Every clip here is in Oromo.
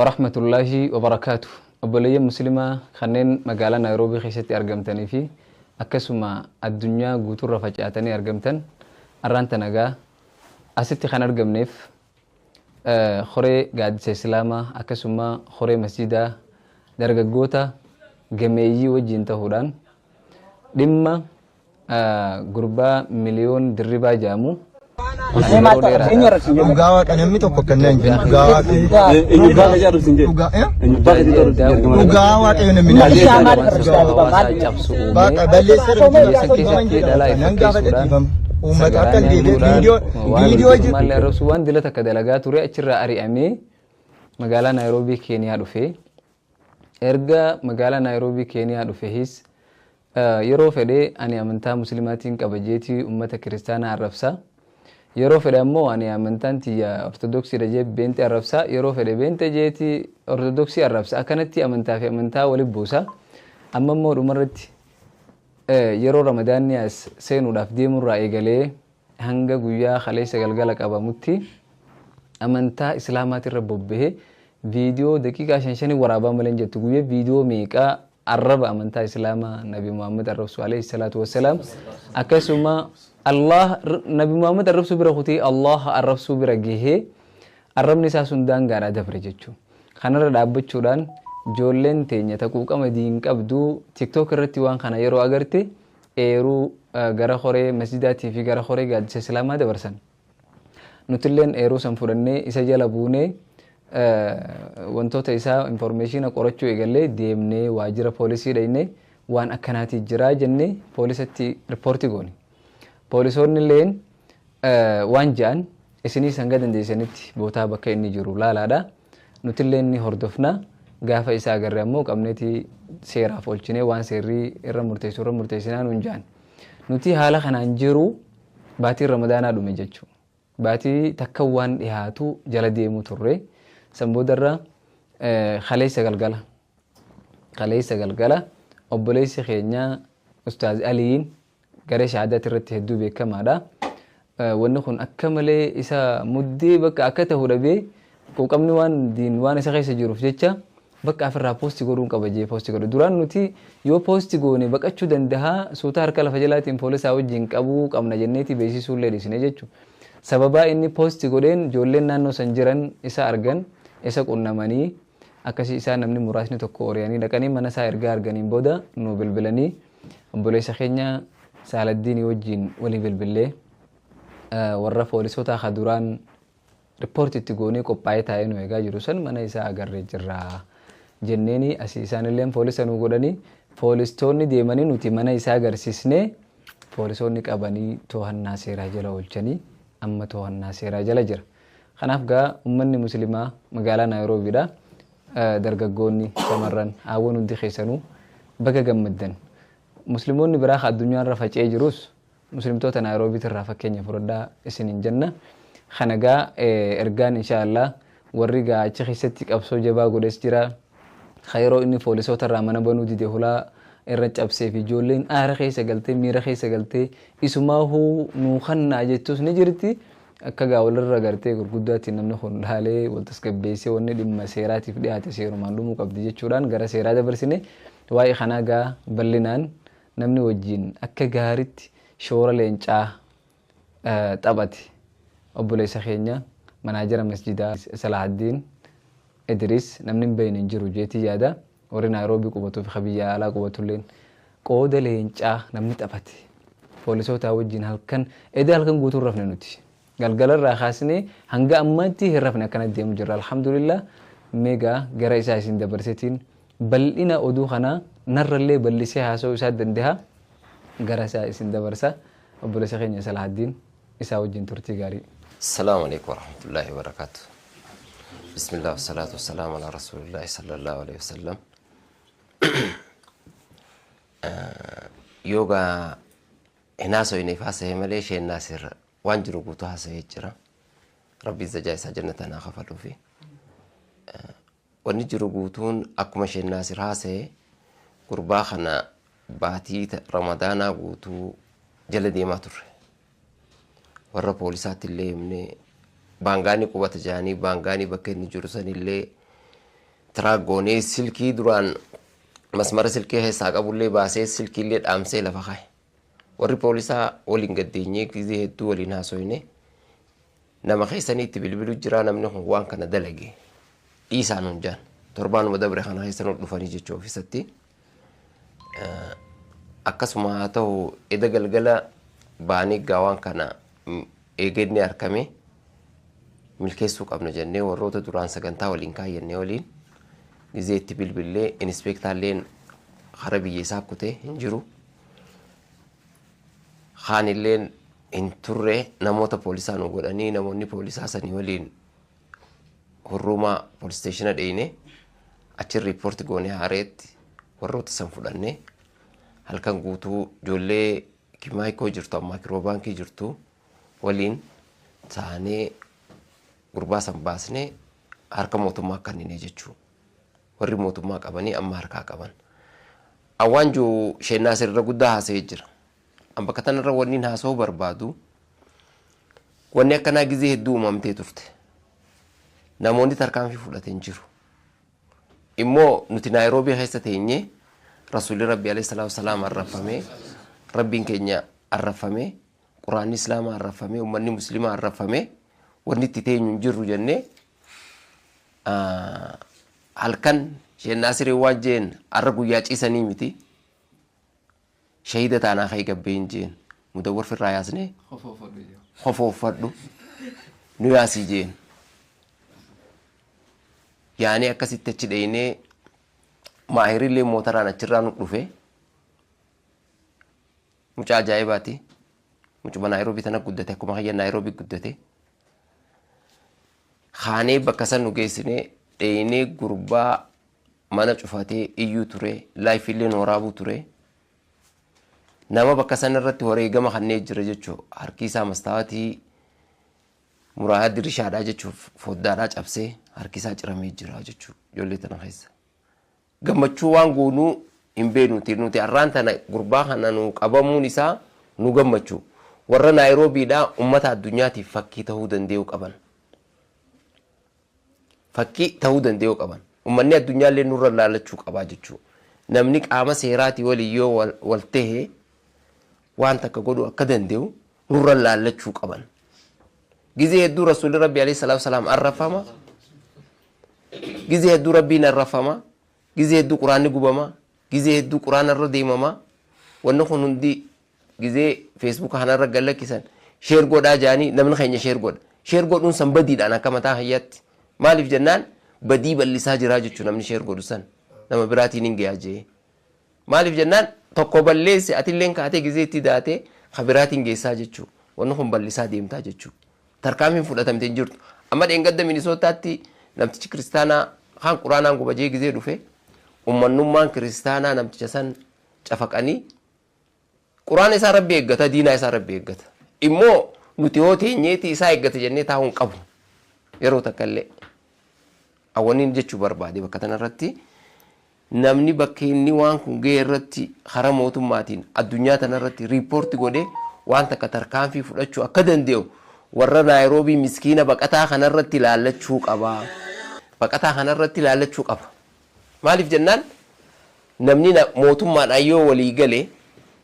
ورحمة الله وبركاته. أبولي مسلمة خنين مقالة نيروبي خيشتي أرقمتني في أكسما الدنيا قوتو رفجاتني أرقمتن أرانت نقا أستي خان أرقمنيف خوري قاد سيسلامة أكسما خوري مسجدة درقا قوتا جميعي وجين تهودان دمّا قربا مليون دربا جامو Ugawa kanami to pagkanan din ugawa ugawa tayo na minali baka balisir umat akan video malle rasuwan dilata kadalaga turi achirra ari'ame magala Nairobi Kenya dhufe erga magala Nairobi Kenya dhufe his yeroo fedhe ani amantaa muslimaatiin qabajeeti ummata kiristaana arrabsa yeroo fedhe ammoo ani amantaan tiyya ortodoksii rajee beente arrabsa yeroo fedhe beente jeeti ortodoksii arrabsa akkanatti amantaa fi amantaa waliin buusa amma immoo dhumarratti yeroo ramadaanni as seenuudhaaf deemurraa eegalee hanga guyyaa kaleessa galgala qabamutti amantaa islaamaatirra bobba'ee viidiyoo daqiiqaa 5 waraabaa malee jettu guyyee viidiyoo meeqaa arraba amantaa islaamaa nabi Muhammad arrabsu alayhi salatu wassalaam akkasuma Allah nabi Muhammad arrabsu bira khuti Allah arrabsu bira gehe arrabni isaa sun daangaadha dabre jechuun kanarra dhaabbachuudhaan ijoolleen teenya taquuqama diin qabdu TikTok irratti waan kana yeroo agarte eeruu gara horee masjidaatii fi gara horee gaaddisa islaamaa dabarsan nutilleen eeruu san fudhannee isa jala buunee wantoota isaa information qorachuu eegallee deemnee waajjira poolisii dhaynee waan akkanaati jira jennee poolisatti ripoortii goone poolisoonni illeen waan ja'an isinii sanga dandeessanitti bootaa bakka inni jiru laalaadha nutilleen ni hordofna gaafa isaa agarre ammoo qabneeti seeraaf oolchinee waan seerrii irra murteessinaa nuun ja'an nuti haala kanaan jiru baatii ramadaanaa dhume jechuu baatii takka waan dhihaatu jala deemu turre sanboodarra kaleessa galgala obboleessi keenya ustaaz Aliin garee shahaadaati irratti hedduu beekamaadha wanni kun akka malee isa muddee bakka akka ta'u dhabee quuqamni waan diin waan isa keessa jiruuf jecha bakka afirraa poosti godhuun qaba jee poosti godhu duraan nuti yoo poosti goone baqachuu danda'a suuta harka lafa jalaatiin poolisaa wajjin qabuu qabna jenneeti beeksisuu illee dhiisne jechuudha sababaa inni poosti godheen ijoolleen naannoo san jiran isa argan isa qunnamanii akkasii isaa namni muraasni tokko oriyanii dhaqanii mana isaa ergaa arganiin booda nu bilbilanii obboleessa keenya Saaladdiinii wajjin walii bilbilee warra poolisoota akka duraan riippoortiitti goonee qophaa'ee taa'ee nu eegaa jiru san mana isaa agarree jirra jenneeni asii isaanillee poolisa nu godhanii poolistoonni deemanii nuti mana isaa agarsiisnee poolisoonni qabanii to'annaa seeraa jala oolchanii amma to'annaa seeraa jala jira. Kanaaf gaa uummanni musliimaa magaalaa Naayiroobiidha dargaggoonni shamarran hawwan hundi keessanuu baga gammaddan. Musliimoonni biraa addunyaarra faca'ee jirus muslimtoota Naayiroobiitti irraa fakkeenya fudhadhaa isiniin jenna. Kana gaa ergaan inshaallah warri gaa achi keessatti qabsoo jabaa godhes jira. Yeroo inni poolisoota irraa mana banuu dide hulaa irra cabsee fi ijoolleen aara keessa galtee miira keessa galtee isumaahuu nuu kannaa jettus ni jirti. Akka gaa walirra gartee gurguddaatti namni kun dhaalee wal tasgabbeessee wanni dhimma seeraatiif dhiyaate seerumaan dhumuu qabdi jechuudhaan gara seeraa dabarsine waa'ee kanaa gaa bal'inaan namni wajjin akka gaaritti shoora leencaa taphate obboleessa keenya manaajara masjidaa Salaahaddiin Idris namni hin beekne hin jiru jeetii yaada warri Naayiroobii qubatuuf biyya alaa qubatulleen qooda leencaa namni taphate poolisoota wajjin halkan guutuu rafne nuti galgalarraa kaasnee hanga ammaatti hin rafne akkanatti deemu jirra alhamdulillah meegaa gara isaa isin dabarsetiin bal'ina oduu kanaa narrallee bal'isee haasa'uu isaa danda'a gara isaa isin dabarsa obboleessa keenya Salaahaddiin isaa wajjin turtii gaarii. Assalamu alaikum warahmatullahi wabarakatuh. Bismillah wassalatu wassalamu ala rasulillah sallallahu alaihi wasallam. Yoga inaaso inifasa hemale sheen nasir waan jiru guutuu haasa'ee jira. Rabbi zajaa isaa jannatan haa kafaluu fi wanni jiru guutuun akkuma sheen nasir haasa'ee gurbaa kana baatii ramadaanaa guutuu jala deemaa turre. Warra poolisaatti illee himne baangaanii qubata jaanii baangaanii bakka inni jiru sanillee tiraaggoonee silkii duraan masmara silkii keessaa qabullee baasee silkiillee dhaamsee lafa kaa'e. Warri poolisaa waliin gaddeenyee gizee hedduu waliin haasoyne nama keessanii itti bilbilu jira namni kun waan kana dalage dhiisaan hunjaan torbaanuma dabre kana keessa nu dhufanii jechuu ofiisatti. Akkasuma haa ta'u eda galgala baanii gaawaan kana eegenne harkame milkeessuu qabna jennee warroota duraan sagantaa waliin kaayyannee waliin gizee itti bilbillee inspektaalleen hara biyya isaa kutee hin jiru. Khaanilleen hin turre namoota poolisaa nu godhanii namoonni poolisaa sanii waliin hurrumaa poolis isteeshina dheeyne achi riippoorti goonee haareetti warroota san fudhanne halkan guutuu ijoollee kimaayikoo jirtu ammaa kiroo baankii jirtu waliin taanee gurbaa san baasnee harka mootummaa kannine jechuu warri mootummaa qabanii amma harkaa qaban. Awwaan juu shennaa sirra guddaa haasa'ee jira. Amba katanarra wanniin haasa'uu barbaadu wanni akkanaa gizee hedduu uumamtee turte. Namoonni tarkaanfii fudhatee hin jiru. Immoo nuti Naayiroobii keessa teenyee Rasuulli Rabbi alayhi salaatu wasalaam arrafamee Rabbiin keenya arrafamee Quraanni Islaamaa arrafamee uummanni Muslimaa arrafamee wanni itti teenyu hin jirru jennee halkan shennaa siree waan jeen arra guyyaa ciisanii miti. Shahida taanaa ka'ii gabbeen jeen mudawwar firraa yaasnee hofoofadhu nu yaasii jeen yaani akkasitti achi dheeynee maahirillee mootaraan achirraa nu dhufe mucaa ajaa'ibaati. Mucuma Naayiroobii tana guddate akkuma hayya Naayiroobii guddate. Khaanee bakka san nu geessinee dheeynee gurbaa mana cufatee iyyuu ture laayifillee nooraabuu ture. Nama bakka san irratti wareegama kannee jira jechuun harki isaa mastaawatii muraayaa dirishaadhaa jechuun foddaadhaa cabsee harki isaa ciramee jira jechuun ijoollee tana keessa. Gammachuu waan goonuu hin beeknuti nuti har'aan tana gurbaa kana nu qabamuun isaa nu gammachuu warra Naayiroobiidhaa uummata addunyaatiif fakkii ta'uu danda'u qaban. Fakkii ta'uu danda'u qaban. Uummanni addunyaallee nurra laalachuu qabaa jechuudha. Namni qaama seeraatii waliin yoo wal ta'e waan takka godhu akka danda'u nurra laalachuu qaban. Gizee hedduu Rasuulli Rabbi alayhi salaatu wasalaam arrafama. Gizee hedduu Rabbiin arrafama. Gizee hedduu Quraanni gubama. Gizee hedduu Quraana irra deemama. Wanni kun hundi gizee feesbuuka kanarra gallakkisan sheer godhaa jaanii namni keenya sheer godha. Sheer godhuun san badiidhaan akka mataa hayyaatti. Maaliif jennaan badii bal'isaa jiraa jechuun namni sheer godhu san nama biraatiin hin gayaa jee. Maaliif jennaan tokko balleesse atilleen kaatee gizee itti daatee ka biraatiin geessaa jechuu. Wanni kun bal'isaa deemtaa jechuu. Tarkaanfiin fudhatamtee hin jirtu. Amma dheengadda Minisootaatti namtichi kiristaanaa kaan quraanaan gubajee gizee dhufe ummannummaan kiristaanaa namticha san cafaqanii quraana isaa Rabbi eeggata diinaa isaa Rabbi eeggata. Immoo nuti yoo teenyeeti isaa eeggata jennee taa'uu hin qabu. Yeroo takkallee awwaniin jechuu barbaade bakka tanarratti namni bakka inni waan kun ga'e irratti hara mootummaatiin addunyaa tanarratti riippoorti godhee waan takka tarkaanfii fudhachuu akka danda'u warra Naayiroobii miskiina baqataa kanarratti ilaallachuu qaba. Baqataa kanarratti ilaallachuu qaba. Maaliif jennaan namni mootummaadhaan yoo walii galee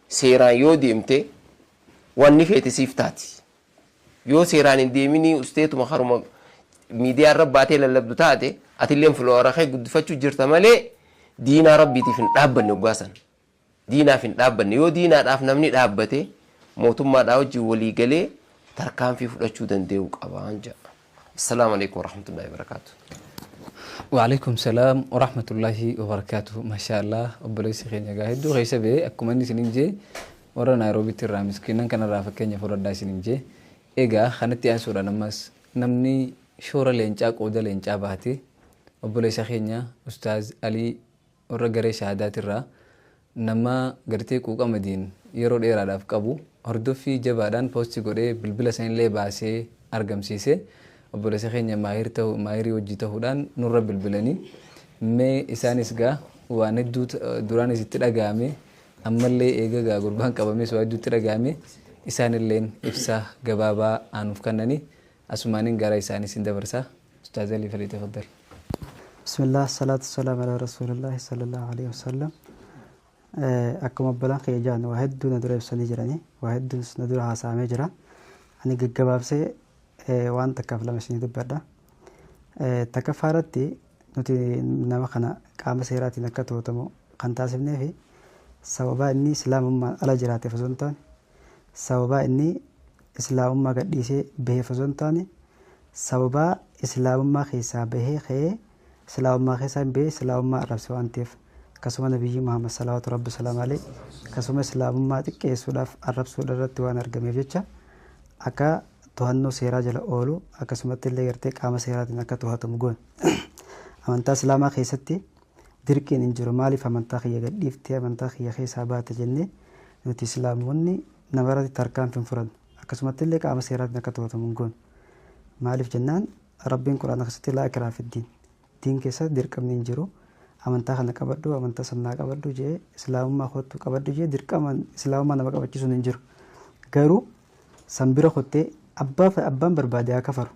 seeraan yoo deemte wanni feete siif taati. Yoo seeraan hin deeminii usteetuma haruma miidiyaa irra baatee lallabdu taate atilleen filoora kee guddifachuu jirta malee diinaa Rabbiitiif hin dhaabbanne oggaasan. Diinaaf hin dhaabbanne yoo diinaadhaaf namni dhaabbate mootummaadhaa wajjin walii galee tarkaanfii fudhachuu danda'u qaba jedha. Assalaamu alaykum warahmatullahi wabarakatuh. وعليكم السلام ورحمة الله وبركاته. ما شاء الله أبليس خينيا قاعد دو خيسة به أكمل نسنجي ورا نيروبي ترامس كنا كنا رافق كينيا فرد داسنجي إيجا خانتي أسورة نماس نمني شورا لينجاك ودا لينجا باتي أبليس خينيا أستاذ علي ورا غري شهادات الرا نما غرتي كوكا مدين يرو ديرا داف كابو أردو في جبادان بوستي غوري بلبلا سين لي باسي أرغم سيسي Obboleessa keenya maayirii hojii ta'uudhaan nurra bilbilanii mee isaanis gaa waan hedduu duraan isitti dhaga'ame ammallee eegagaa gurbaan qabames waa hedduutti dhaga'ame isaanilleen ibsa gabaabaa aanuuf kennanii asumaaniin gara isaanis hin dabarsaa. Ustaaz Alii Falii tafaddal. بسم الله الصلاة والسلام على رسول الله صلى الله عليه وسلم. أكما بلان خيجان وهدو ندور يبسني جراني وهدو ندور هاسامي جرا أني جباب سي وان تكفلا مشيني دبردا تكفارتي نتي نما خنا قام سيراتي نكتو تمو قنتاسبني في سببا إني إسلام ما على جراتي فزونتان سببا إني إسلام ما قديسي به فزونتاني سببا إسلام ما خيسا به خي إسلام ما خيسا به إسلام ما رب سوانتيف كسوما نبي محمد صلى الله عليه وسلم عليه كسوما إسلام ما تكيسو داف الرب سود الرد وانا أرجمي فيتشا أكا تهنو سيرا جل أولو أكا سمت اللي يرتك قام سيرات نكا تهاتم جون أمانتا إسلام خيستي دركين إنجرو مالي فمانتا خي يقديفتي أمانتا خي خيسا بات جنة نوتي إسلام وني نبرة تركان في فرد أكا سمت اللي قام سيرات نكا تهاتم جون مالي في جنان ربين قرآن خستي لا إكراه في الدين دين كيسا دركم ننجرو amantaa kana qabadhu amantaa sannaa qabadhu jee islaamummaa kootu qabadhu jee dirqama islaamummaa nama qabachiisuun hin jiru garuu sanbira kottee abbaan barbaade haa kafaru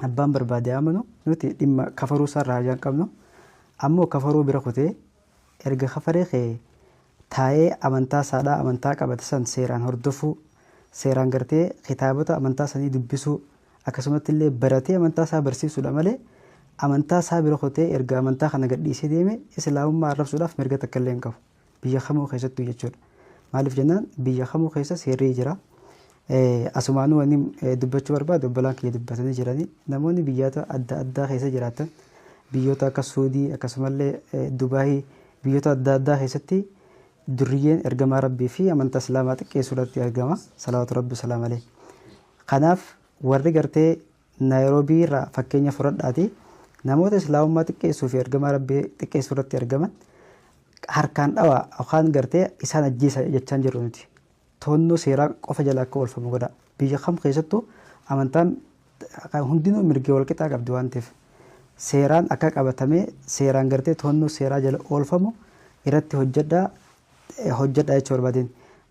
abbaan barbaade amanu nuti dhimma kafaruu isaarraa hajaan qabnu ammoo kafaruu bira kotee erga kafaree kee taa'ee amantaa saadhaa amantaa qabate san seeraan hordofuu seeraan gartee kitaabota amantaa sanii dubbisuu akkasumatti illee baratee amantaa isaa barsiisuudha malee amantaa isaa bira kotee erga amantaa kana gadhiisee deeme islaamummaa arrabsuudhaaf mirga takka illee hin qabu biyya kamuu keessattuu jechuudha maaliif jennaan biyya kamuu keessa seerri jira asumaanuu wanni dubbachuu barbaadu obbolaan kiyya dubbatanii jiranii namoonni biyyoota adda addaa keessa jiraatan biyyoota akka suudii akkasumallee dubaahii biyyoota adda addaa keessatti durriyyeen ergamaa rabbii fi amantaa islaamaa xiqqeessuudhaatti argama salawaatu rabbi salaam alee kanaaf warri gartee naayiroobii irraa fakkeenya fudhadhaati namoota islaamummaa xiqqeessuu fi ergamaa rabbii xiqqeessuu irratti argaman harkaan dhawaa yookaan gartee isaan ajjeesa jechaan jirru nuti toonnoo seeraa qofa jala akka oolfamu godha biyya kam keessattuu amantaan hundinuu mirgee wal qixaa qabdi waan ta'eef seeraan akka qabatamee seeraan gartee toonnoo seeraa jala oolfamu irratti hojjedhaa jechuu barbaadeen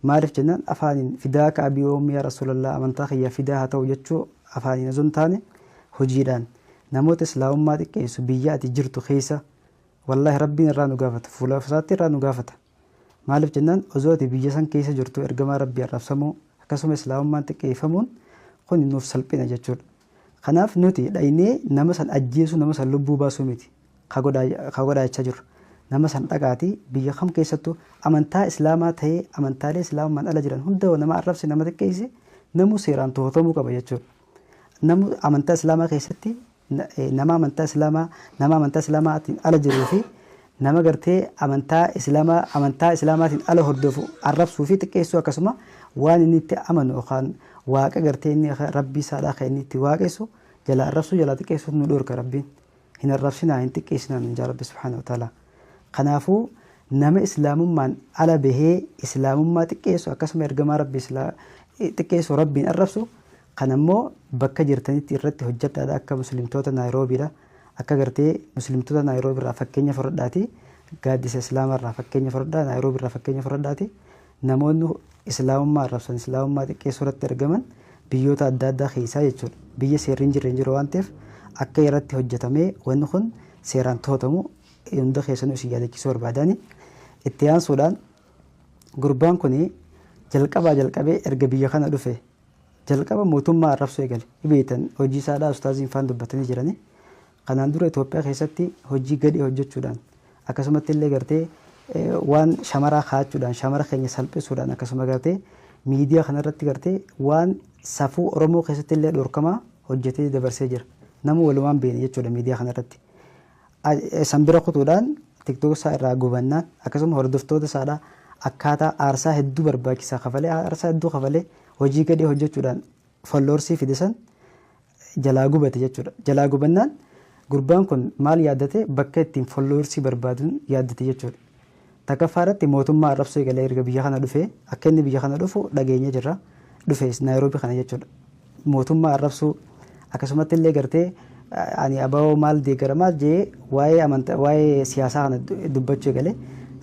maaliif jennaan afaaniin fidaa ka abii oomii yaa rasuulallah amantaa kiyya fidaa haa ta'u jechuu afaaniin osoo hin taane hojiidhaan namoota islaamummaa xiqqeessu biyya ati jirtu keessa wallahi rabbiin irraa nu gaafata fuula isaatti irraa nu gaafata maaliif jennaan osoo ati biyya san keessa jirtu ergamaa rabbii arrabsamuu akkasuma islaamummaan xiqqeeffamuun kun nuuf salphina jechuudha kanaaf nuti dhaynee nama san ajjeesu nama san lubbuu baasuu miti ka godhaachaa jiru nama san dhaqaatii biyya kam keessattuu amantaa islaamaa ta'ee amantaalee islaamummaan ala jiran hunda nama arrabse nama xiqqeesse namuu seeraan to'atamuu qaba jechuudha namu amantaa islaamaa keessatti nama amantaa islaamaatiin ala jiruu fi nama gartee amantaa islaamaatiin ala hordofu arrabsuu fi xiqqeessuu akkasuma waan inni itti amanu yookaan waaqa gartee inni rabbii isaadhaa kan inni itti waaqessu jala arrabsuu jala xiqqeessuuf nu dhorka rabbiin hin arrabsinaa hin xiqqeessinaa hin rabbi subhaanahu wa ta'ala kanaafuu nama islaamummaan ala bahee islaamummaa xiqqeessu akkasuma ergamaa rabbii xiqqeessu rabbiin arrabsu kan ammoo bakka jirtanitti irratti hojjedhaadha akka muslimtoota naayiroobiidha akka gartee muslimtoota naayiroobii irraa fakkeenya fudhadhaati gaaddisa islaamaa irraa fakkeenya fudhadhaa naayiroobii irraa fakkeenya fudhadhaati namoonni islaamummaa arrabsan islaamummaa xiqqeessuu irratti argaman biyyoota adda addaa keessaa jechuudha biyya seerri hin jiru waan ta'eef akka irratti hojjetamee wanni kun seeraan to'atamu hunda keessanuu isin yaadachiisuu barbaadani itti aansuudhaan gurbaan kun jalqabee erga biyya kana dhufe jalqaba mootummaa arrabsuu eegale beektan hojii isaadhaa ustaaziin faan dubbatanii jirani kanaan dura Itoophiyaa keessatti hojii gadhee hojjechuudhaan akkasumatti illee gartee waan shamaraa kaachuudhaan shamara keenya salphisuudhaan akkasuma gartee miidiyaa kanarratti gartee waan safuu Oromoo keessatti illee dhorkamaa hojjetee dabarsee jira nama walumaan beene jechuudha miidiyaa kanarratti sanbira kutuudhaan tiktook isaa irraa gubannaan akkasuma hordoftoota isaadhaa akkaataa aarsaa hedduu barbaachisaa aarsaa hedduu kafalee hojii gadhee hojjechuudhaan folloorsii fidisan jalaa gubate jechuudha jalaa gubannaan gurbaan kun maal yaaddate bakka ittiin folloorsii barbaaduun yaaddate jechuudha takaffaarratti mootummaa arrabsuu eegalee erga biyya kana dhufe akka inni biyya kana dhufu dhageenya jirra dhufe naayiroobii kana jechuudha mootummaa arrabsuu akkasumatti illee gartee ani abawoo maal deeggaramaa jee waa'ee siyaasaa kana dubbachuu eegale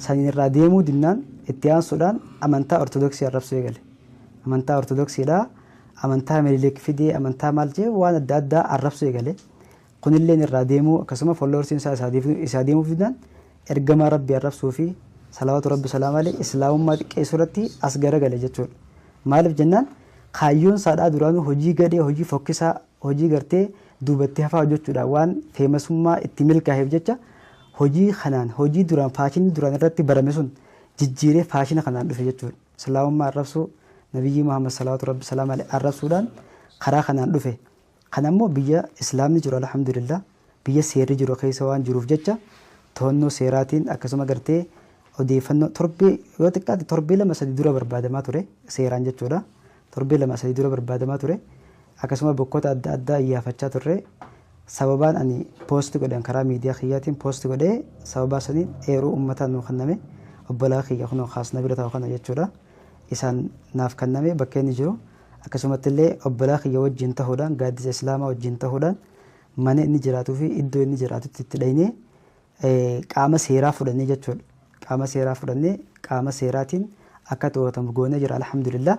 saniin irraa deemuu dinnaan itti aansuudhaan amantaa ortodoksii arrabsuu eegale amantaa ortodoksiidhaa amantaa Minilik fidee amantaa maal jee waan adda addaa arrabsuu eegale kunilleen irraa deemuu akkasuma followersiin isaa deemuu fidaan ergamaa rabbii arrabsuu fi salawaatu rabbi salaam alee islaamummaa xiqqeessuu irratti as garagale jechuudha. Maaliif jennaan kaayyoon saadhaa duraanuu hojii gadhee hojii fokkisaa hojii gartee duubatti hafaa hojjechuudha waan feemasummaa itti milkaa'eef jecha hojii kanaan hojii duraan faashinii duraan irratti barame sun jijjiiree faashina kanaan dhufe jechuudha. Islaamummaa arrabsuu nabiyyi Muhammad salawaatu rabbi salaam alee arrabsuudhaan karaa kanaan dhufe. Kanammoo biyya islaamni jiru alhamdulillah biyya seerri jiru keessa waan jiruuf jecha to'annoo seeraatiin akkasuma gartee odeeffannoo torbee yoo xiqqaate torbee 2-3 dura barbaadamaa ture seeraan jechuudha. Torbee 2-3 dura barbaadamaa ture akkasuma bakkoota adda addaa iyyaafachaa turre sababaan ani poosti godhan karaa miidiyaa kiyyaatiin poosti godhee sababaa saniin eeruu uummataan nu kenname obbolaa kiyya kunoo kaasna bira ta'u kana jechuudha. Isaan naaf kenname bakka inni jiru akkasumatti illee obbolaa kiyya wajjin ta'uudhaan gaaddisa islaamaa wajjin ta'uudhaan mana inni jiraatuu fi iddoo inni jiraatutti itti dhaynee qaama seeraa fudhannee jechuudha. Qaama seeraa fudhannee qaama seeraatiin akka to'atamu goonee jira alhamdulillah.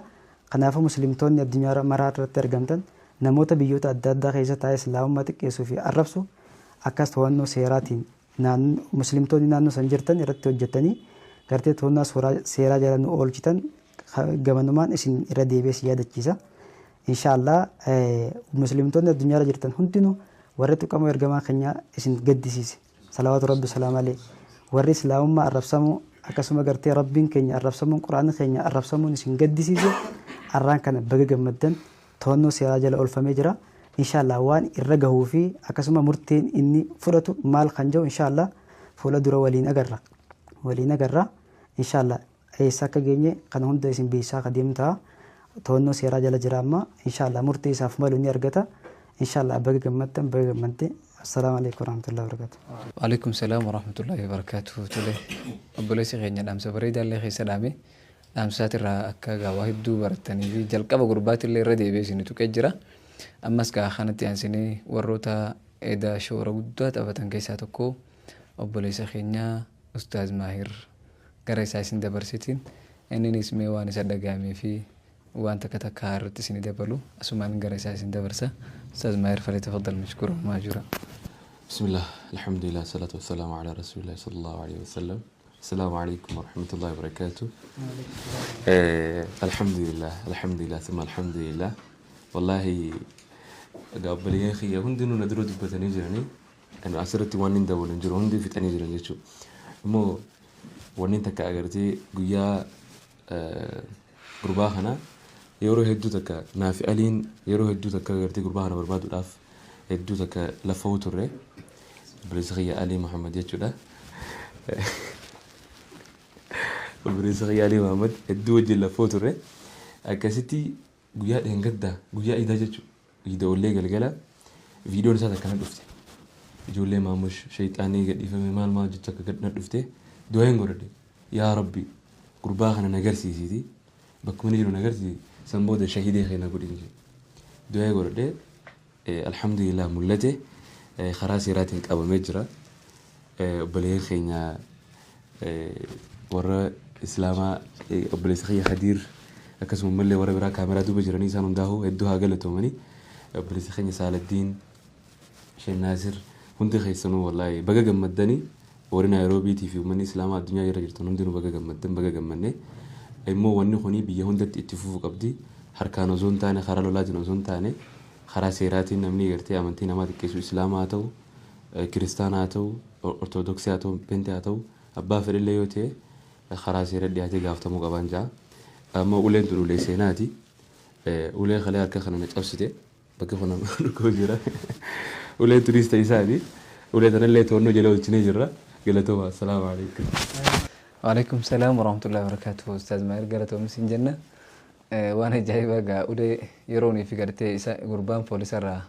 Kanaafuu muslimtoonni addunyaa maraa irratti argamtan namoota biyyoota adda addaa keessa taa'ee islaamummaa xiqqeessuu fi arrabsu akkas to'annoo seeraatiin muslimtoonni naannoo san jirtan irratti hojjettanii gartee to'annaa seeraa jala nu oolchitan gamanumaan isin irra deebi'ee yaadachiisa. Inshaallah muslimtoonni addunyaa irra jirtan hundinuu warri tuqamoo ergamaa keenya isin gaddisiise. Salawaatu rabbi salaam alee warri islaamummaa arrabsamuu akkasuma gartee rabbiin keenya arrabsamuun quraanni keenya arrabsamuun isin gaddisiise arraan kana baga gammaddan to'annoo seeraa jala oolfamee jira. Inshaallah waan irra gahuu fi akkasuma murteen inni fudhatu maal kan jiru inshaallah fuula dura waliin agarra inshaallah eessa akka geenye kana hunda isin beeksisaa akka deemnu ta'a. To'annoo seeraa jala jira amma inshaallah murtee isaaf malu ni argata inshaallah baga gammaddan baga gammadde. السلام عليكم ورحمة الله وبركاته. وعليكم السلام ورحمة الله وبركاته. تله أبولي سخيني دام سفري دالله خي سلامي دام ساتر أكا واحد دو برتني في جلقة بقربات اللي ردي بيسيني تكجرا أما سكا خانتي أنسيني وروتا إدا شورا قدوات أفتن كيساتكو أبولي سخيني أستاذ ماهر قريسا سين دبرسيتين إنني اسمي واني صدقامي في وانت كتكار تسيني دبلو أسمان قريسا سين دبرسا أستاذ ماهر فليتفضل مشكورا وماجورا. بسم الله الحمد لله الصلاة والسلام على رسول الله صلى الله عليه وسلم. السلام عليكم ورحمة الله وبركاته. الحمد لله ثم الحمد لله والله قبل يا أخي هندي ندرو دبتني جرني أنا أسرتي وانين دول نجرو هندي في تاني جرني شو مو وانين تك أجرتي قويا قرباهنا yeroo hedduu takka naafi aliin yeroo hedduu takka gartee gurbaa kana barbaaduudhaaf hedduu takka lafoo turre obboleessa kiyya Alii Muhammad jechuudha. Obboleessa kiyya Alii Muhammad hedduu wajjin lafoo turre akkasitti guyyaa dheengaddaa guyyaa iidaa jechuudha. Iida ollee galgala viidiyoon isaa takka na dhufte. Ijoollee maamush shayxaanii gadhiifame maal jecha akka gad na dhufte du'aan godhadhe yaa rabbi gurbaa kana nagarsiisiti bakkuma jiru nagarsiisi. سنبود شهيدي خينا قولين دعاء قرده الحمد لله ملته خراسي راتين أبو مجرى بليه خينا ورا إسلاما بليه خيا خدير أكسم ملة ورا برا كاميرا دو بجراني سانون داهو هدوها قلتو مني بليه خينا سال الدين شين ناصر هندي خي سنو والله بقى جمدني ورنا نيروبي تي في مني إسلاما الدنيا يرجعون هندي بقى جمدن بقى جمدني immoo wanni kuni biyya hundatti itti fufuu qabdi harkaan osoo hin taane karaa lolaatiin osoo hin taane karaa seeraatiin namni gartee amantii namaa xiqqeessu islaamaa haa ta'u kiristaanaa haa ta'u ortodoksii haa ta'u pentee haa ta'u abbaa fedhillee yoo ta'e karaa seera dhiyaatee gaafatamuu qaban ja'a amma uleen tun ulee seenaati ulee kalee harka kana na cabsite bakka kana dhukoo jira uleen tunis ta'isaati ulee tanallee to'annoo jala olchinee jirra galatooma assalaamu alaikum. وعليكم السلام ورحمة الله وبركاته. أستاذ ماهر قالت ومسين جنة وأنا جايبة قاعدة يروني في قرتي قربان بوليس الرا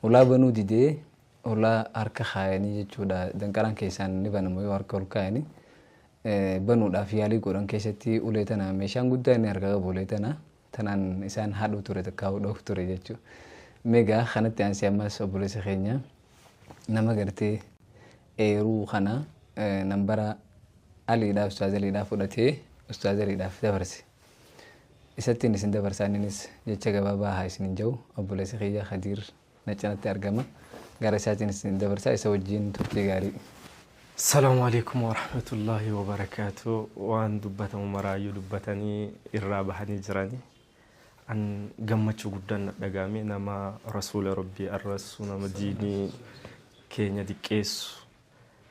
ولا بنو دي ولا أركا خايني جودا دنكران كيسان نبنا مو أركا الكايني بنو دا فيالي قران كيستي وليتنا ميشان قداني أركا بوليتنا تنان إنسان هادو توري تكاو دو توري جتشو ميجا خانت تانسي أماس بوليس خينيا نما قرتي إيرو خانا نمبرا Ali dah Ustaz Ali dah fudhatee Ustaz Ali dah dabarse isattiin isin dabarsaninis jecha gabaabaa haa isin jiru obboleessa kiyya Khadiir na cinatti argama قرساتين السن دبرسا يسوجين تركي غاري. السلام عليكم ورحمة الله وبركاته. وان دبتهم مرايو دبتني الرابحني جراني أن قمتشو قدان دقامي نما رسول ربي الرسول نما ديني كينيا دي كيسو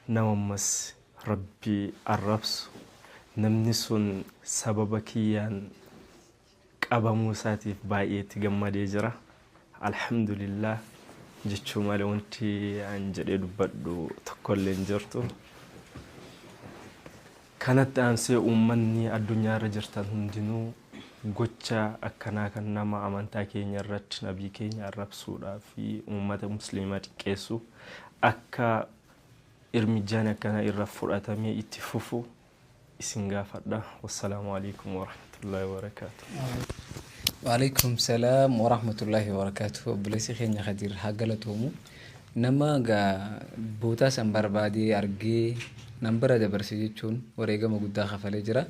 نما مس ربي الربس نمنسون سببكيان أبا موساتي بايت قمدي جرا الحمد لله جتشو مالي وانتي أنجري دبادو تقول لنجرتو كانت أنسي أمني الدنيا رجرتان هندنو gocha akkanaa kan nama amantaa keenya irratti nabii keenya arrabsuudhaa fi uummata musliimaa xiqqeessu akka irmijaan akkanaa irra fudhatamee itti fufu isin gaafadha. Wassalaamu alaikum warahmatullahi wabarakatuh. وعليكم السلام ورحمة الله وبركاته. بلسي خيني خدير حقلتهم نما غا بوتا سنبربادي أرجي نمبر ده برسيجون وريجا موجودة خفالي جرا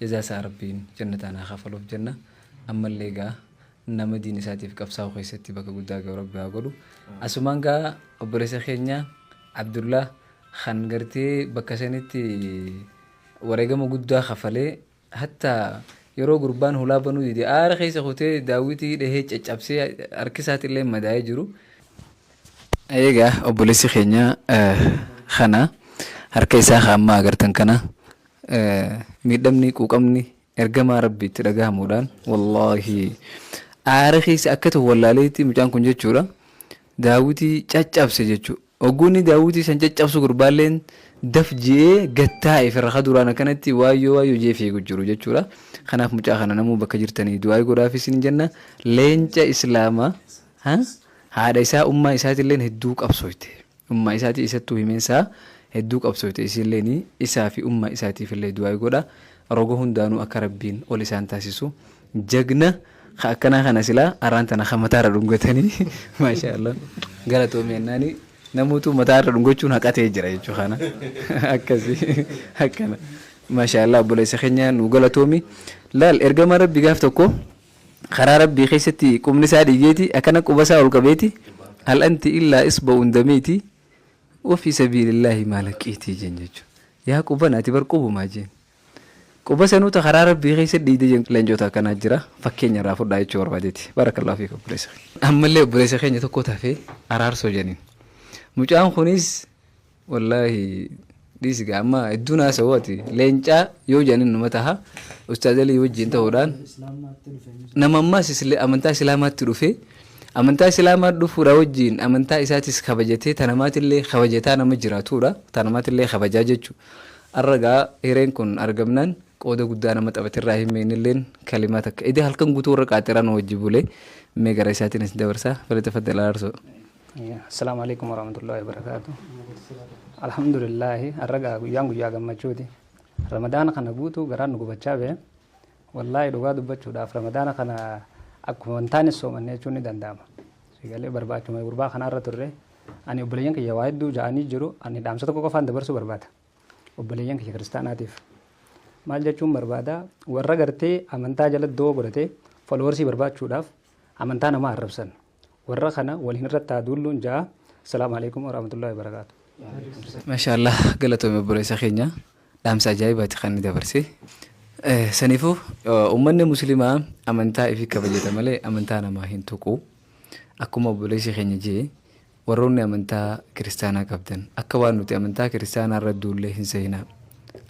جزاء ساربين جنة أنا خفلوا في جنة أما اللي جا نما ديني ساتي في كفسا وخيستي بقى جودا جورب بيعقولوا أسمان جا بلسي خيني عبد الله خان قرتي بكسنتي وريجا موجودة خفالي حتى يرو قربان هلا بنو دي آرخي سخوتي داويتي لهيج أجابسي أركسات اللي مداي جرو أيجا أبوليسي خينيا خنا هركي ساخا ما أقرتن كنا ميدمني كوكمني إرجما ربي ترجع مودان والله آرخي سأكته ولا ليتي مجان كنجة شورا داويتي أجابسي جتشو أقولني داويتي سنجابسو قربالين دفجي قتاي في الرخدورانا كانت وايو جي في جورو جتشورا خناف مجاخنا نمو بكجرتني دواي قرا في سن جنة لينجا إسلاما ها هذا إسا أمة إساتي لين هدوك أبصويته أمة إساتي إساتو همين سا هدوك أبصويته إسي ليني إسا في أمة إساتي في اللي دواي قرا رغوهن دانو أكربين ولسان تاسسو جغنا خاكنا خنا سلا أرانتنا خمتارا رنغتني ما شاء الله قالتو ميناني نموتو متارا رنغوچون حقاتي جرا يجو خانا أكسي حقنا ما شاء الله بولي سخنيا نوغلتومي لا الارغام ربي غافتكو خرا ربي خيستي قوم نسادي جيتي اكنك وبسا والقبيتي هل انت الا اسبو اندميتي وفي سبيل الله ما لقيتي جنجو يا قبنا تبرقوب ما جين قبسنو تخرا ربي خيستي دي جن لنجوتا كان جرا فكينيا رافو داي چور باديتي بارك الله فيكم بولي سخنيا اما اللي بولي سخنيا تكو تافي ارار سو جنين مجان خونيس والله ديس جامع الدنيا سواتي لينجا يوجانين نمتها أستاذ لي يوجي أنت وران نما ما سيسل أمنتا سلامات تروفي أمنتا سلامات دفورا وجين أمنتا إساتيس خبجتي تنمات اللي خبجتا نمجراتورا تنمات اللي خبجاجتشو الرجاء هيرين كون أرجمنان قودة قدانا متأبت الراهيم من اللين كلماتك إذا هل كن قطور كاتران وجبولي ميجا رئيساتي نسدورسا فلتفضل أرسو. السلام عليكم ورحمة الله وبركاته. الحمد لله الرجاء يانغو ياغم مجودي رمضان خنا بوتو غران نغو بچابه والله دوغا دبچو دا رمضان خنا اكونتاني سومنه چوني دندام سيغالي برباچو مي بربا خنا رتره اني بلين كي يوايدو جاني جرو اني دامسته كو فان دبرسو بربات وبلين كي كريستياناتيف مال جچوم بربادا ورا غرتي امنتا جل دو غرتي فولورسي برباچو داف امنتا نما عربسن ورا خنا ولين رتا دولون جا السلام عليكم ورحمة الله وبركاته. ما شاء الله قالتهم بولي سخينيا دام سجايبات خاني دبرسي سنيفو أمنا مسلمة أمنتا في كبجة ملء أمنتا نما هنتوكو أكو بولي سخينيا جي وروني أمنتا كريستانا كابتن أكوانو تي أمنتا كريستانا ردول له هنسينا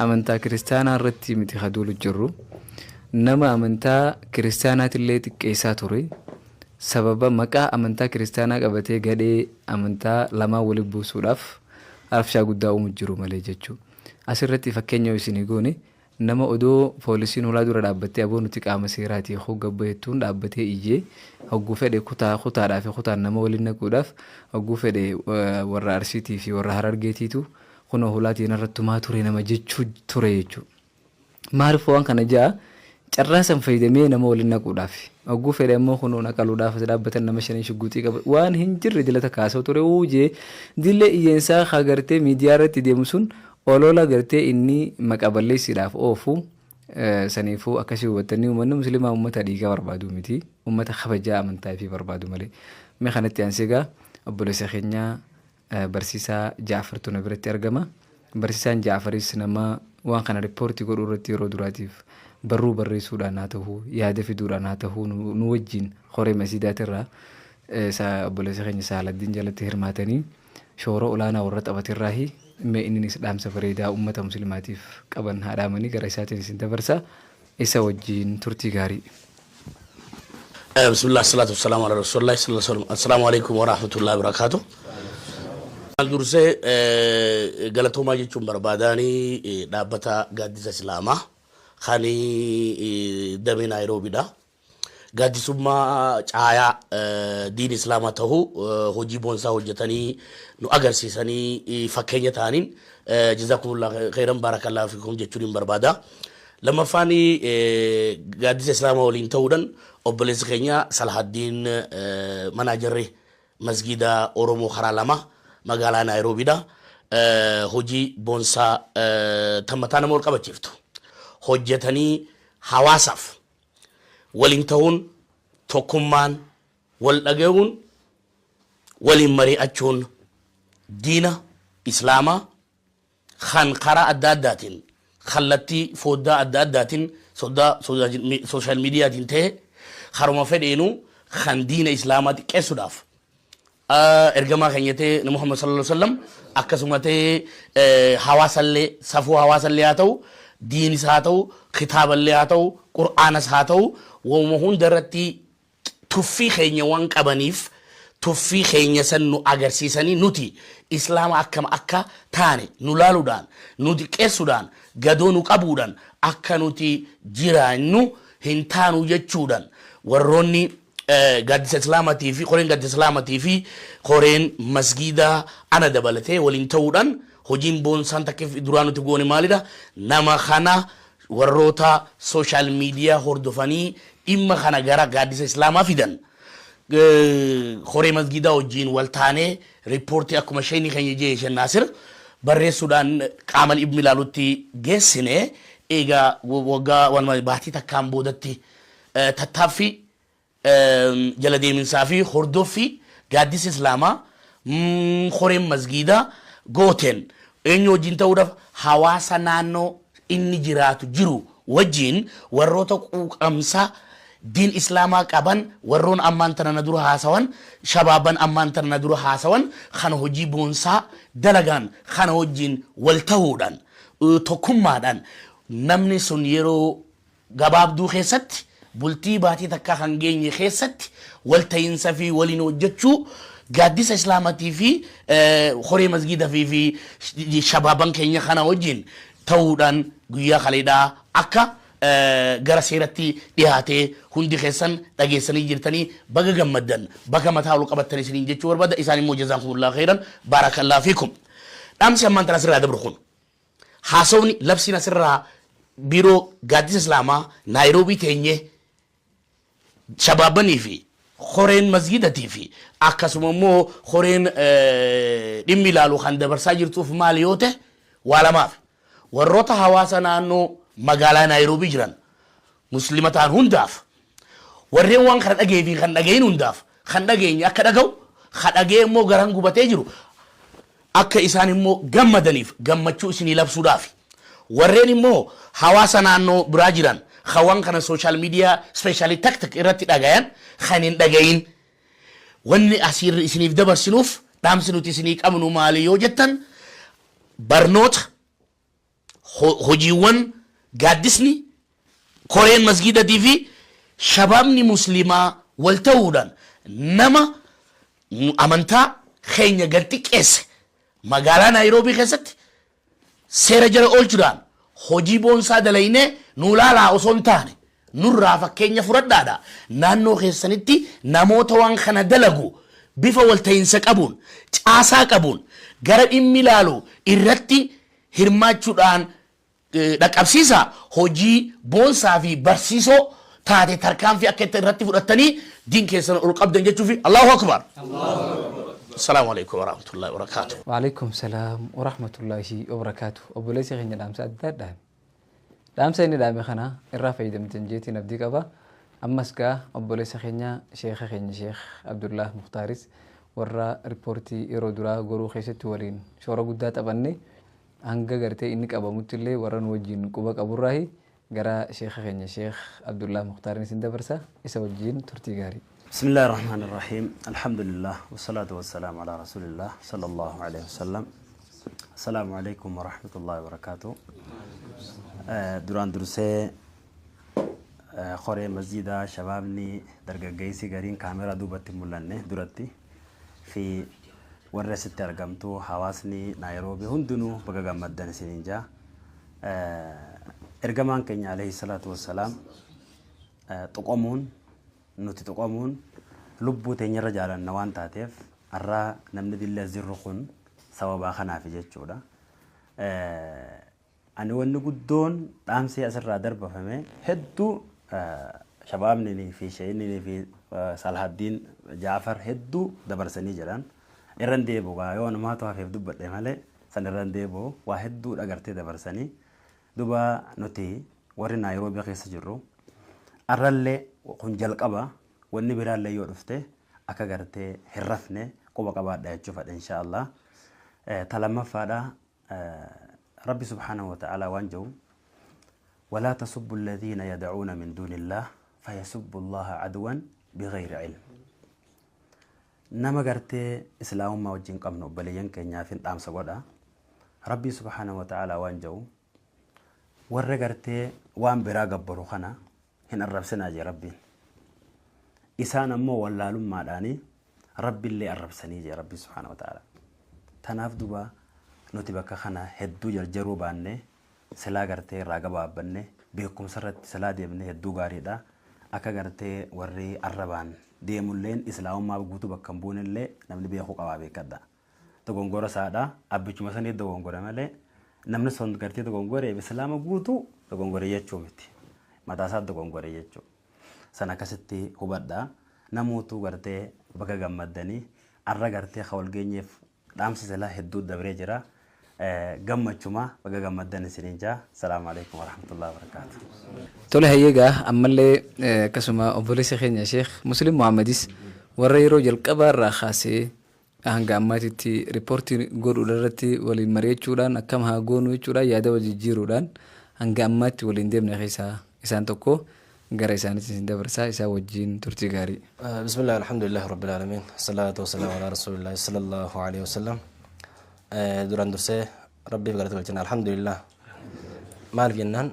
أمنتا كريستانا ردتي متخدول الجرو نما أمنتا كريستانا تلي تكيساتوري سبب مكا أمنتا كريستانا قبتي غدي أمنتا لما ولي بوسوداف أرفشا قدا ومجرو مالي جتشو أسرتي فكينيو يسينيغوني نما أدو فوليسين ولا دورا دابتي أبو نتيك آمسيراتي خو قبيتون دابتي إيجي هقو فدي خطا دافي خطا نما ولي نكوداف هقو فدي ورا أرسيتي في ورا هرارجيتيتو خونو هولاتي نرتو ما توري نما جتشو توري جتشو معرفوان كان جا carraasan fayyadamee nama waliin naquudhaaf ogguu fedhe immoo kunoo naqaluudhaaf dhaabbatan nama shanii shugguutii qaba waan hin jirre dilata kaasoo ture uujee dillee iyyeensaa hagartee miidiyaa irratti deemu sun olola gartee inni maqaballeessiidhaaf oofu saniifuu akkasii hubattanii uummanni musliimaa uummata dhiigaa barbaadu miti uummata kabajaa amantaa fi barbaadu malee mee kanatti aanseegaa obboleessa keenyaa barsiisaa Jaafartu na biratti argama. Barsiisaan Jaafaris nama waan kana riippoortii godhuu irratti yeroo duraatiif barruu barreessuudhaan haa ta'uu yaada fiduudhaan haa ta'uu nu wajjin horee masiidaatirraa obboleessa keenya Saaladdiin jalatti hirmaatanii shoora olaanaa warra taphatirraahi mee innis dhaamsa bareedaa uummata muslimaatiif qaban haadhaamanii gara isaatiin isin dabarsa isa wajjin turtii gaarii. بسم الله الصلاة والسلام على رسول الله صلى الله عليه وسلم. السلام عليكم ورحمة الله وبركاته. الدرسة قالتهم ما جتشون برباداني دابتا قادس إسلاما خاني دمي نيروبي دا قادس ما عايا دين إسلاما تهو هجي بونسا هجتاني نو أجر سيساني فكينية تانين جزاكم الله خيرا بارك الله فيكم جتشون بربادا لما فاني قادس إسلاما ولين تودن obboleessi keenya Salahaddin manaajarri masgida Oromoo Haralama magaalaa Naayiroobiidha. Hojii boonsaa tammataa nama ol qabachiiftu hojjetanii hawaasaaf waliin ta'uun tokkummaan wal dhaga'uun waliin mari'achuun diina islaamaa kan karaa adda addaatiin kallattii foddaa adda addaatiin sooshaal miidiyaatiin ta'e haruma fedheenu kan diina islaamaati qeessuudhaaf ergamaa keenyatee Muhammad sallallahu alaihi wasallam akkasuma ta'e hawaasallee safuu hawaasallee haa ta'u diinis haa ta'u kitaaballee haa ta'u qur'aanas haa ta'u wama hunda irratti tuffii keenya waan qabaniif tuffii keenya san nu agarsiisanii nuti islaama akkam akka taane nu laaluudhaan nu diqqeessuudhaan gadoo nu qabuudhaan akka nuti jiraannu hin taanu jechuudhaan warroonni gaaddisa islaamatii fi qoreen gaaddisa islaamatii fi qoreen masgiida ana dabalatee waliin ta'uudhaan hojiin boonsaan takkeef duraan nuti goone maalidha nama kana warroota sooshaal miidiyaa hordofanii dhimma kana gara gaaddisa islaamaa fidan qoree masgiidaa wajjiin wal taanee riippoortii akkuma shayni keenya jee Sheekh Naasir barreessuudhaan qaama dhimmi ilaalutti geessine egaa waggaa waan baatii takkaan boodatti tattaaffii jala deeminsaa fi hordoffii gaaddisa islaamaa qoreen masgiidaa gooteen eenyu wajjin ta'uudhaaf hawaasa naannoo inni jiraatu jiru wajjin warroota quuqamsa diin islaamaa qaban warroon ammaan tana na dura haasawan shabaaban ammaan tana na dura haasawan kana hojii boonsaa dalagaan kana wajjin wal ta'uudhaan tokkummaadhaan namni sun yeroo gabaabduu keessatti bultii baatii takka kan geenye keessatti wal ta'iinsa fi waliin hojjechuu gaaddisa islaamatii fi qoree masgiida fi shabaaban keenya kana wajjin ta'uudhaan guyyaa kaleedhaa akka gara seeratti dhiyaatee hundi keessan dhageessanii jirtanii baga gammaddan baga mataa ol qabattanii isiniin jechuu barbaada isaan immoo jazaakumullahu khairan baarakallahu fiikum dhaamsi ammaan tana asirraa dabru kun haasawni labsiin asirraa biiroo gaaddisa islaamaa Naayiroobii teenye shabaabanii fi qoreen masgiidatii fi akkasuma immoo qoreen dhimmi ilaalu kan dabarsaa jirtuuf maali yoo ta'e waa lamaaf warroota hawaasa naannoo magaalaa Naayiroobii jiran muslima ta'an hundaaf warreen waan kana dhagee fi kan dhageen hundaaf kan dhageenye akka dhaga'u kan dhagee immoo garaan gubatee jiru akka isaan immoo gammadaniif gammachuu isinii labsuudhaaf warreen immoo hawaasa naannoo biraa jiran khawaan kana sooshaal miidiyaa speeshaalii taktik irratti dhagayan kan hin dhagayin wanni asiir isiniif dabarsinuuf dhaamsi nuti isinii qabnu maali yoo jettan barnoota hojiiwwan gaaddisni qoreen masgiidatii fi shabaabni muslimaa wal ta'uudhaan nama amantaa keenya galti qeesse magaalaa Naayiroobii keessatti seera jala oolchuudhaan hojii boonsaa dalaynee nu laalaa osoo hin taane nurraa fakkeenya fudhadhaadha naannoo keessanitti namoota waan kana dalagu bifa wal ta'iinsa qabuun caasaa qabuun gara dhimmi ilaalu irratti hirmaachuudhaan dhaqqabsiisa hojii boonsaa fi barsiisoo taate tarkaanfii akka irratti fudhattanii diin keessan ol qabdan jechuufi Allahu akbar. السلام عليكم ورحمة الله وبركاته. وعليكم السلام ورحمة الله وبركاته. أبو ليس خيني دامس أدد دام سيني دامي خنا الرافع يدم تنجيتي نبدي كبا أمسكا أبو ليس خيني شيخ عبد الله مختارس warra riippoortii yeroo duraa goruu keessatti waliin shoora guddaa taphanne hanga gartee inni qabamutti illee warra nu wajjin quba qaburraahi gara sheekha keenya sheekh Abdullah Mukhtaar isin dabarsa isa wajjin turtii gaarii. بسم الله الرحمن الرحيم الحمد لله والصلاة والسلام على رسول الله صلى الله عليه وسلم السلام عليكم ورحمة الله وبركاته دوران درسي خوري مسجد شبابني درجة جيسي قرين كاميرا دوبتي مولاني دورتي في ورست أرقمتو حواسني نيروبي هندنو بقى مدن سنينجا إرقمان كني عليه الصلاة والسلام تقومون nuti tuqamuun lubbuu teenya irra jaalanna waan taateef har'aa namni dilla zirru kun sababa kanaaf jechuudha. Ani wanni guddoon dhaamsee asirraa darbafame hedduu shabaabni fi shayinni fi Salahaddiin Jaafar hedduu dabarsanii jiran irran deebi'u yoo namaatu hafeef dubbadhe malee san irran deebi'u waa hedduu dhagartee dabarsanii duba nuti warri Naayiroobii keessa jirru arrallee kun jalqaba wanni biraallee yoo dhufte akka gartee hirrafne quba qabaadha jechuudha inshallah talamaffaadha rabbi subhanahu wa ta'ala waan jiru ولا تسبوا الذين يدعون من دون الله فيسبوا الله عدوا بغير علم نما غرتي اسلام ما وجين قمنو بلين كنيا فين دام سغودا ربي سبحانه وتعالى وان جو ور غرتي وان برا غبرو خنا هن الربسنا جي ربي إسان أمو واللالم ماداني ربي اللي الربسني جي ربي سبحانه وتعالى تناف دوبا نتبكى خنا هدو جرجرو باني سلا غرتي راغبا باني بيكم سرت سلا ديبني هدو غاري دا أكا غرتي وري الربان ديمولين إسلام ما بغوتو بكمبون اللي نمني بيخو قوابي كدا تغنغورا سادا أبيچ مساني تغنغورا مالي نمني سند غرتي تغنغوري بسلام غوتو تغنغوري يچومتي mataasaa dogongore jechuudha. Sana akkasitti hubadhaa namoota gartee bakka gammadanii arra gartee hawal geenyeef dhaamsi salaa hedduu dabree jira. Gammachuma bakka gammadan isiniin jaa. Salaamu alaikum warahmatullahi wabarakatuh. Tole hayyeegaa ammallee akkasuma obboleessa keenya Sheekh Muslim Muhammadis warra yeroo jalqabaa irraa kaasee hanga ammaatitti riippoortii godhuu irratti waliin mari'achuudhaan akkam haa goonu jechuudhaan yaada wal jijjiiruudhaan hanga ammaatti waliin deemne keessaa إسان تكو غير إسان دبرسا إسا وجين ترتي غاري بسم الله الحمد لله رب العالمين الصلاة والسلام على رسول الله صلى الله عليه وسلم دوران درسي ربي فقرت الجنة الحمد لله مال جنان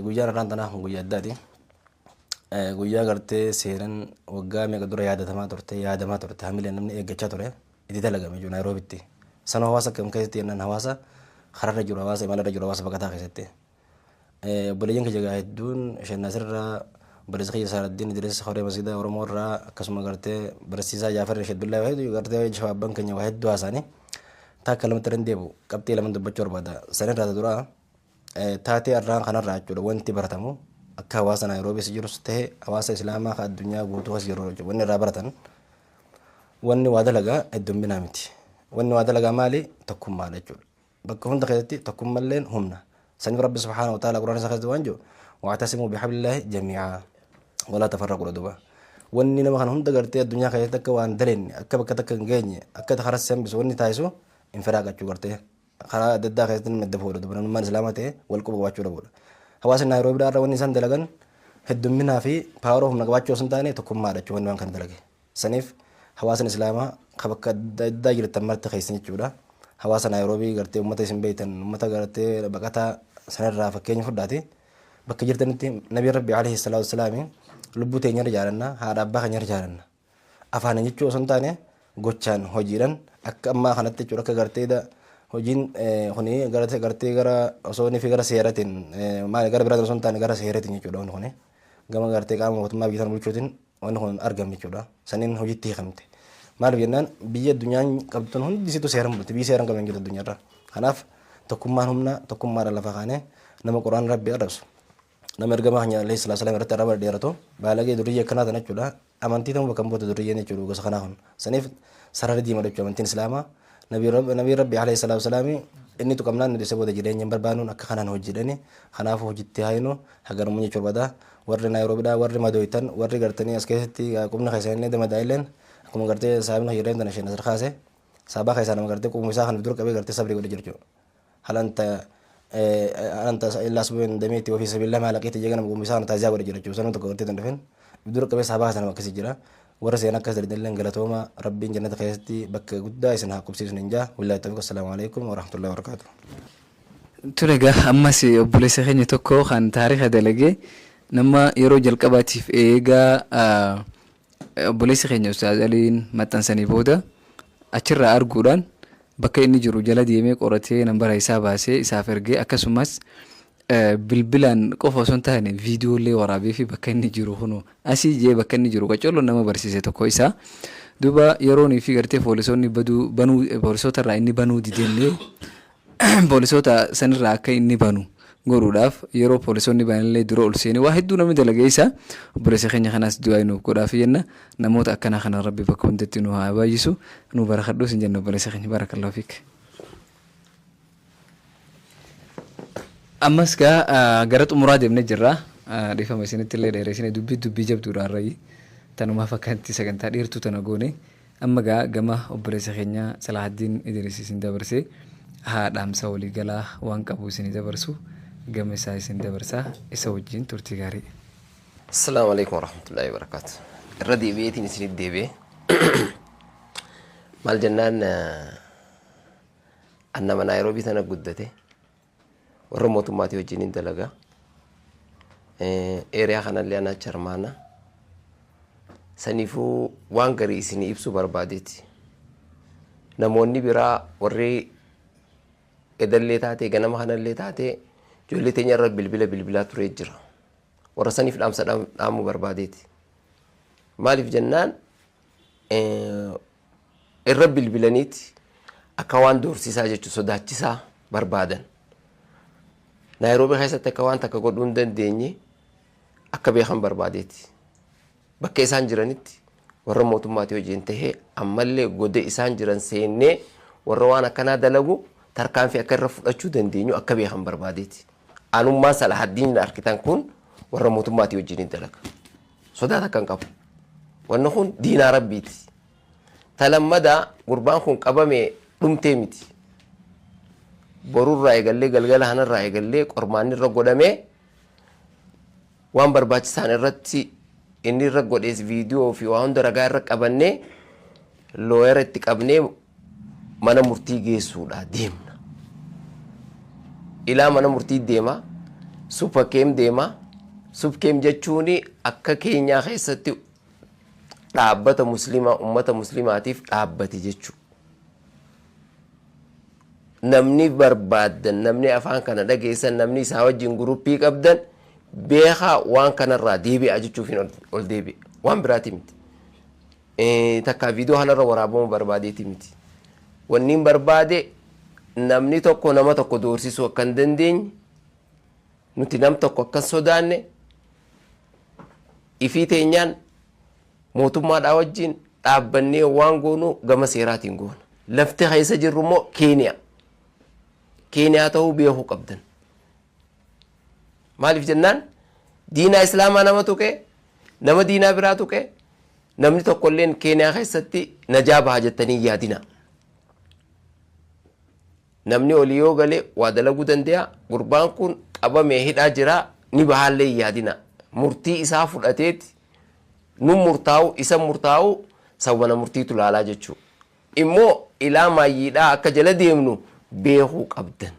غويا رانتنا غويا دادي غويا غرتي سيرن وغامي قدر ياده ما ترتي ياده ما ترتي حامل نمني اجچا تره إدي تلقى ميجو نيروبي تي سنة هواسا كم كيستي أن هواسا خرر جرو هواسا مال رجل هواسا بقتا كيستي بلين كجا هدون عشان نسرة برزقي صار الدين درس خوري مسجد ورمورة كسم قرتي برسيسا جعفر رشيد بالله وهيد قرتي جواب بنك نيو وهيد دوا ساني تا كلام ترنديبو كبتي لمن دبچور بادا سنة رات دورا تاتي الران خنا راجو وانتي برتمو أكا واسا نيروبي سجرو سته واسا إسلاما خا الدنيا غوتو سجرو واني رابرتن واني وادا لغا الدم بنامتي واني وادا لغا مالي تكم مالي جول بكون دخلتي تكم مالين همنا سنة رب سبحانه وتعالى قرآن سخز دوانجو واعتصموا بحبل الله جميعا ولا تفرقوا لدوا واني نما خان هم دغرتي الدنيا خيتك وان دلين اكب كتك نغني اكد خرس سم بس واني تايسو انفراقه غرتي خرا ددا خيتن مدفو لدوا من سلامته والقب واچو لبول حواس نيروبي دار واني سن دلغن هدم منا في باورو هم نغواچو سنتاني تكم مادچ وان وان كان دلغي سنيف حواس الاسلام خبك ددا جرت مرت خيسن جودا حواس نيروبي غرتي امته سن بيتن امته غرتي بقتا سنرا فكين فداتي بك جرتنتي نبي ربي عليه الصلاه والسلام لبوتي نير جارنا هذا باخ نير جارنا افان نيچو سنتاني غوچان هوجيران اكما خنت چورك غرتي دا هوجين هوني غرتي غرا اسوني في غرا سيرتين ما غرا برادر سنتاني غرا سيرتين نيچو دون هوني غما غرتي قام وتما بيتن ملچوتين ون هون ارغم نيچو دا سنين هوجيتي خمتي مال بينان بيي الدنيا قبتن هون دي سيتو سيرم بي سيرم كمان جد الدنيا را خناف تكمان همنا تكمان على فخانه نما قرآن ربي أدرس نما رجما هنيا عليه الصلاة والسلام رتّا ربّر ديرتو بالغي دورية كنا تنجولا أمانتي تهم بكم بود دورية نجولو كسخناهن سنيف سرر دي مرجو أمانتين إسلاما نبي ربي عليه الصلاة والسلام إني تكملنا ندي سبوا دجيلين ينبر بانون أكخنا نهجيلني خنافه هجتي هاينو هجر مني شربدا ور نيروبي دا ور مدويتن ور قرتني أسكتي كمنا خيسين لين دم دايلن akkuma gartee saabna hireen tana isheen asir kaase saabaa keessaa nama gartee qubuma isaa kan dura qabee gartee sabrii godhe jirchu halanta illaa subuun dameetti ofii sabiilaa maalaqiitti jeegan qubuma isaa taazaa godhe jirchu sanuu tokko gartee tan dhufeen dura qabee saabaa keessaa nama akkasii jira warra seen akkas daldalleen galatooma rabbiin jannata keessatti bakka guddaa isin haa qubsiisnu injaa wallaahi tawfiq assalaamu alaikum warahmatullahi wabarakaatu. Ture egaa ammas obboleessa keenya tokko kan taariika dalagee nama yeroo jalqabaatiif eegaa obboleessi keenya Ustaaz Aliin maxxansanii booda achirraa arguudhaan bakka inni jiru jala deemee qoratee nambara isaa baasee isaaf ergee akkasumas bilbilaan qofa osoo hin taane viidiyoolee waraabee fi bakka inni jiru kunu asii jee bakka inni jiru qacolloon nama barsiise tokko isaa duuba yeroonii fi gartee poolisoonni banuu poolisoota irraa inni banuu dideenlee poolisoota sanirraa akka inni banu godhuudhaaf yeroo poolisoonni banallee dura ol seenee waa hedduu namni dalagee isaa obboleessa keenya kanaas du'aa nuuf godhaaf jenna namoota akkanaa kana rabbi bakka hundatti nu haa baay'isu nu barakadhuu sin jenna obboleessa keenya barakallahu fiik. Ammas gaa gara xumuraa deemnee jirra dhiifama isinitti illee dheeressinee dubbii jabduudhaan rayi tanumaaf akkanatti sagantaa dheertuu tana goone amma gaa gama obboleessa keenya Salaahaddin Idriis isin dabarsee haadhaamsa waliigalaa waan qabu isin dabarsu gama isaa isin dabarsaa isa wajjin turtii gaarii. Assalaamu alaikum warahmatullahi wabarakatuh. Irra deebi'eetiin isinit deebi'e maal jennaan annama Naayiroobii tana guddate warra mootummaatii wajjin hin dalagaa eeriyaa kanallee ana charmaana saniifuu waan garii isinii ibsu barbaadeeti namoonni biraa warri edallee taatee ganama kanallee taatee ijoollee teenya irra bilbilaa turee jira warra saniif dhaamsa dhaamuu barbaadeeti maaliif jennaan irra bilbilaniiti akka waan doorsisaa jechuun sodaachisaa barbaadan Naayiroobii keessatti akka waan takka godhuu hin dandeenye akka beekan barbaadeeti bakka isaan jiranitti warra mootummaatii wajjin tahee ammallee godee isaan jiran seennee warra waan akkanaa dalagu tarkaanfii akka irra fudhachuu dandeenyu akka beekan barbaadeeti anummaan Salaahaddin arkitan kun warra mootummaatii wajjin hin dalaga sodaat akkan qabu wanni kun diinaa rabbiiti talammadaa gurbaan kun qabamee dhumtee miti borurraa eegallee galgala hanarraa eegallee qormaanni irra godhamee waan barbaachisaan irratti inni irra godhees viidiyoo fi waa hunda ragaa irra qabannee looyara itti qabnee mana murtii geessuudha deemna ilaa mana murtii deema suphakeem deema suphakeem jechuun akka keenyaa keessatti dhaabbata muslimaa ummata muslimaatiif dhaabbate jechuudha namni barbaadan namni afaan kana dhageessan namni isaa wajjin guruppii qabdan beekaa waan kanarraa deebi'a jechuuf ol deebi'a waan biraati miti takka viidiyoo kanarra waraabamuu barbaadeeti miti wanni barbaade namni tokko nama tokko doorsisuu akka hin dandeenye nuti nam tokko akka sodaanne ifii teenyaan mootummaadhaa wajjin dhaabbannee waan goonu gama seeraatiin goona lafti keessa jirru immoo Keeniyaa ta'uu beekuu qabdan maaliif jennaan diinaa islaamaa nama tuqe nama diinaa biraa tuqe namni tokkolleen Keeniyaa keessatti najaa baha jettanii yaadina namni olii yoo galee waa dalaguu danda'a gurbaan kun qabamee hidhaa jira ni bahaallee yaadina murtii isaa fudhateeti nu murtaa'u isa murtaa'u sabana murtiitu laalaa jechuudha immoo ilaa maayyiidhaa akka jala deemnu beekuu qabdan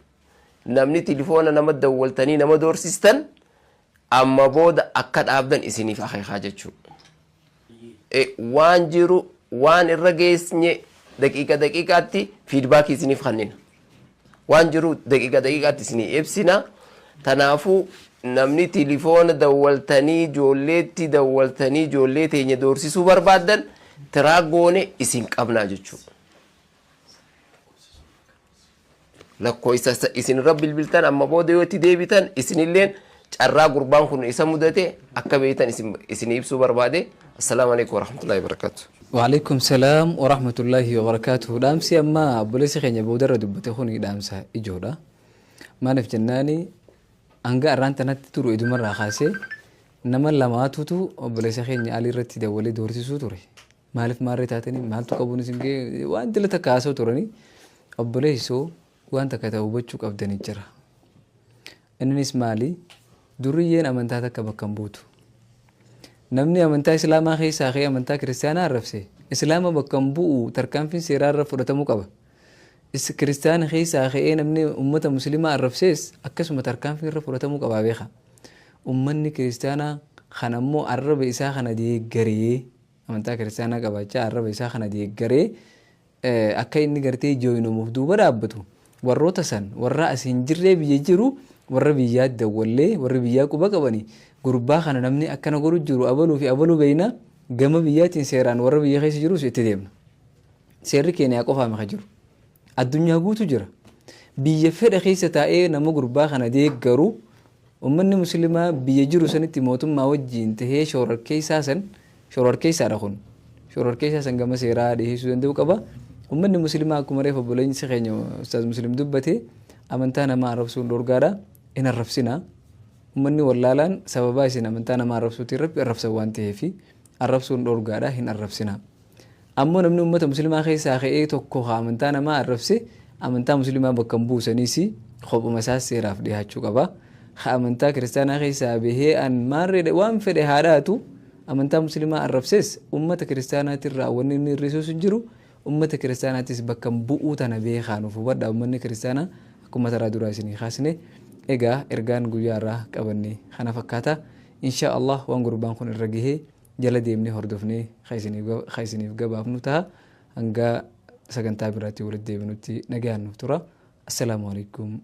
namni telefoona nama dawwaltanii nama doorsistan amma booda akka dhaabdan isiniif akeekaa jechuudha waan jiru waan irra geessinye daqiiqaatti fiidbaakii isiniif kennina waan jiru daqiiqaatti isinii ibsina tanaafuu namni telefoona dawwaltanii ijoolleetti dawwaltanii ijoollee teenya doorsisuu barbaadan tiraa goone isin qabnaa jechuudha lakkoofsa isin irra bilbiltan amma booda yoo itti deebitan isinilleen carraa gurbaan kun isa mudate akka beektan isin ibsuu barbaade assalaamu alaykum warahmatullahi wabarakatuh. وعليكم السلام ورحمة الله وبركاته دامسي أما بوليسي خيني بودر دبته خوني دامسا إجودا ما نف جناني أنجا أرانتا نتتورو إدو مرة خاسي نما لما توتو بوليسي خيني علي رتي دولي دورتي سوتوري maaliif maarree taatanii maaltu qabuun isin ga'e waan dila takka haasa'u turanii obboleessoo waan takka ta'u hubachuu qabdanii jira. Innis maali duriyyeen amantaa takka bakka hin buutu. Namni amantaa islaamaa keessaa ka'ee amantaa kiristaanaa arrabse islaama bakka hin bu'u tarkaanfiin seeraa irra fudhatamuu qaba. Kiristaana keessaa ka'ee namni uummata musliimaa arrabsees akkasuma tarkaanfiin irra fudhatamuu qaba beeka. Uummanni kiristaanaa kan ammoo arraba isaa kana deeggaree amantaa kiristaanaa qabaachaa arraba isaa kana deeggaree akka inni gartee jooyinamuuf duuba dhaabbatu warroota san warra asiin jirree biyya jiru warra biyyaa dawwallee warri biyyaa quba qabanii gurbaa kana namni akkana godhu jiru abaluu fi abaluu beeyna gama biyyaatiin seeraan warra biyya keessa jirus itti deemna. Seerri keenya qofaame ka jiru addunyaa guutu jira. Biyya fedha keessa taa'ee nama gurbaa kana deeggaru ummanni muslimaa biyya jiru sanitti mootummaa wajjiin tahee shororkeessaadha kun. Shororkeessaa san gama seeraa dhiyeessuu danda'u qaba. Ummanni muslimaa akkuma reefa obboleessi keenya Ustaaz Muslim dubbate amantaa namaa arrabsuun dhorgaadha. Hin arrabsina. Ummanni wallaalaan sababaa isin amantaa namaa arrabsuuti irratti arrabsan waan ta'eef arrabsuun dhorgaadha hin arrabsina. Ammoo namni uummata muslimaa keessaa ka'ee tokko amantaa namaa arrabse amantaa muslimaa bakka hin buusaniis qophuma isaas seeraaf dhiyaachuu qaba. Amantaa kiristaanaa keessaa bahee an maarreedha waan fedhe haadhaatu amantaa muslimaa arrabses uummata kiristaanaatirraa wanni inni hir'isuus hin jiru. Uummata kiristaanaatis bakka bu'uu tana beekaanuuf hubadha uummanni kiristaanaa akkuma taraa duraa isinii kaasne egaa ergaan guyyaa irraa qabanne kana fakkaata. Insha Allah waan gurbaan kun irra gahee jala deemnee hordofnee isiniif gabaafnu ta'a. Hanga sagantaa biraatti walitti deebinutti nagaan nuuf tura. Assalaamu alaikum.